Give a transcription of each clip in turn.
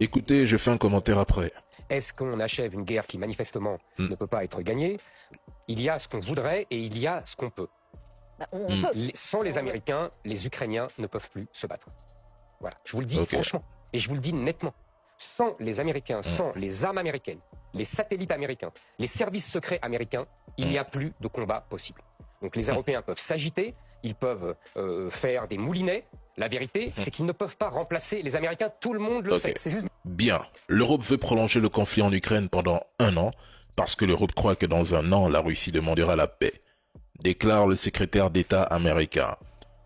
Écoutez, je fais un commentaire après. Est-ce qu'on achève une guerre qui manifestement ne peut pas être gagnée? Il y a ce qu'on voudrait et il y a ce qu'on peut. Sans les Américains, les Ukrainiens ne peuvent plus se battre. Voilà, je vous le dis franchement et je vous le dis nettement. Sans les Américains, sans les armes américaines, les satellites américains, les services secrets américains, il n'y a plus de combat possible. Donc les Européens peuvent s'agiter, ils peuvent faire des moulinets. La vérité, c'est qu'ils ne peuvent pas remplacer les Américains. Tout le monde le sait. C'est juste... Bien. L'Europe veut prolonger le conflit en Ukraine pendant 1 an parce que l'Europe croit que dans 1 an, la Russie demandera la paix, déclare le secrétaire d'État américain.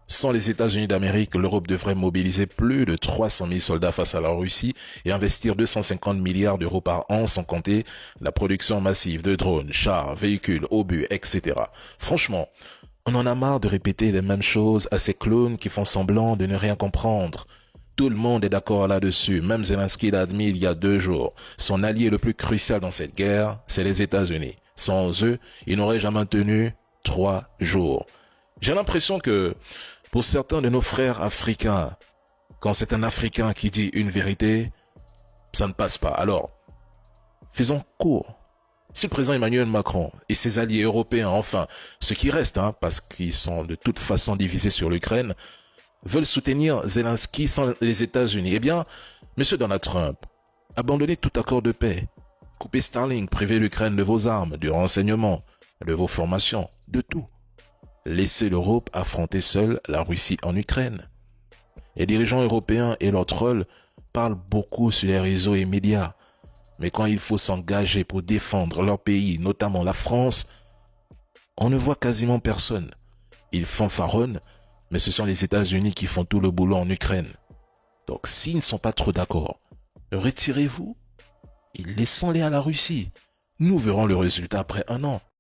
Sans les États-Unis d'Amérique, l'Europe devrait mobiliser plus de 300 000 soldats face à la Russie et investir 250 milliards d'euros par an, sans compter la production massive de drones, chars, véhicules, obus, etc. Franchement, on en a marre de répéter les mêmes choses à ces clones qui font semblant de ne rien comprendre. Tout le monde est d'accord là-dessus, même Zelensky l'a admis il y a 2 jours. Son allié le plus crucial dans cette guerre, c'est les États-Unis. Sans eux, il n'aurait jamais tenu 3 jours. J'ai l'impression que, pour certains de nos frères africains, quand c'est un Africain qui dit une vérité, ça ne passe pas. Alors, faisons court. Si le président Emmanuel Macron et ses alliés européens, enfin, ceux qui restent, parce qu'ils sont de toute façon divisés sur l'Ukraine, veulent soutenir Zelensky sans les États-Unis, eh bien, monsieur Donald Trump, abandonnez tout accord de paix. Coupez Starlink, privez l'Ukraine de vos armes, du renseignement, de vos formations, de tout. Laissez l'Europe affronter seule la Russie en Ukraine. Les dirigeants européens et leurs trolls parlent beaucoup sur les réseaux et médias. Mais quand il faut s'engager pour défendre leur pays, notamment la France, on ne voit quasiment personne. Ils fanfaronnent, mais ce sont les États-Unis qui font tout le boulot en Ukraine. Donc s'ils ne sont pas trop d'accord, retirez-vous et laissons-les à la Russie. Nous verrons le résultat après 1 an.